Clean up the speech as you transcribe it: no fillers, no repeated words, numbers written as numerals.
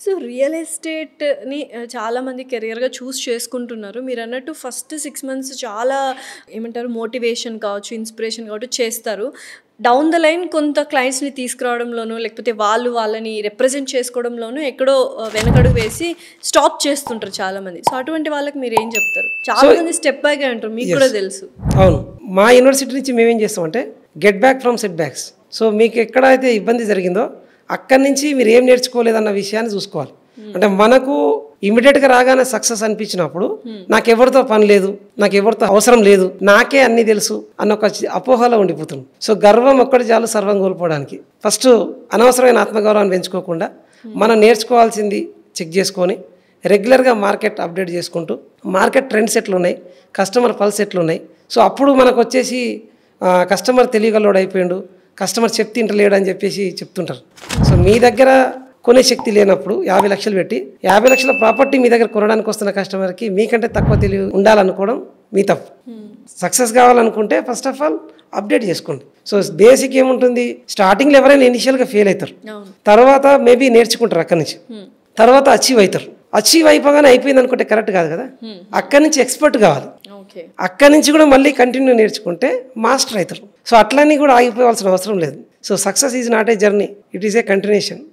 So real ఎస్టేట్‌ని చాలామంది కెరియర్‌గా చేసుకుంటున్నారు. మీరన్నట్టు ఫస్ట్ 6 మంత్స్ చాలా ఏమంటారు మోటివేషన్ కావచ్చు, ఇన్‌స్పిరేషన్ కావచ్చు చేస్తారు. డౌన్ ద లైన్ కొంత క్లయింట్స్‌ని తీసుకురావడంలోనో, లేకపోతే వాళ్ళని రిప్రజెంట్ చేసుకోవడంలోనో ఎక్కడో వెనకడుగు వేసి స్టాప్ చేస్తుంటారు చాలామంది. సో అటువంటి వాళ్ళకి మీరేం చెప్తారు? చాలామంది స్టెప్ బైగా అంటారు. మీకు కూడా తెలుసు. అవును. మా యూనివర్సిటీ నుంచి మేమేం చేస్తామంటే get back from set backs. So మీకు ఎక్కడైతే ఇబ్బంది జరిగిందో అక్కడి నుంచి మీరు ఏం నేర్చుకోలేదన్న విషయాన్ని చూసుకోవాలి. అంటే మనకు ఇమీడియట్గా రాగానే సక్సెస్ అనిపించినప్పుడు నాకెవరితో పని లేదు, నాకెవరితో అవసరం లేదు, నాకే అన్నీ తెలుసు అన్న ఒక అపోహలో ఉండిపోతుంది. సో గర్వం ఒక్కటి చాలు సర్వం కోల్పోవడానికి. ఫస్ట్ అనవసరమైన ఆత్మగౌరవాన్ని పెంచుకోకుండా మనం నేర్చుకోవాల్సింది చెక్ చేసుకొని రెగ్యులర్గా మార్కెట్ అప్డేట్ చేసుకుంటూ మార్కెట్ ట్రెండ్స్ ఎట్లున్నాయి, కస్టమర్ పల్స్ ఎట్లున్నాయి. సో అప్పుడు మనకు వచ్చేసి కస్టమర్ తెలియగలవాడు అయిపోయాడు, కస్టమర్ చెప్తే ఇంటలేడు అని చెప్పేసి చెప్తుంటారు. సో మీ దగ్గర కొనే శక్తి లేనప్పుడు 50 లక్షలు పెట్టి 50 లక్షల ప్రాపర్టీ మీ దగ్గర కొనడానికి వస్తున్న కస్టమర్కి మీకంటే తక్కువ తెలివి ఉండాలనుకోవడం మీ తప్పు. సక్సెస్ కావాలనుకుంటే ఫస్ట్ ఆఫ్ ఆల్ అప్డేట్ చేసుకోండి. సో బేసిక్ ఏముంటుంది, స్టార్టింగ్లో ఎవరైనా ఇనిషియల్గా ఫెయిల్ అవుతారు, తర్వాత మేబీ నేర్చుకుంటారు, అక్కడి నుంచి తర్వాత అచీవ్ అవుతారు. అచీవ్ అయిపోగానే అయిపోయింది అనుకుంటే కరెక్ట్ కాదు కదా, అక్కడి నుంచి ఎక్స్పర్ట్ కావాలి. అక్కడి నుంచి కూడా మళ్ళీ కంటిన్యూ నేర్చుకుంటే మాస్టర్ అవుతారు. సో అట్లన్నీ కూడా ఆగిపోవాల్సిన అవసరం లేదు. So success is not a journey, it is a continuation.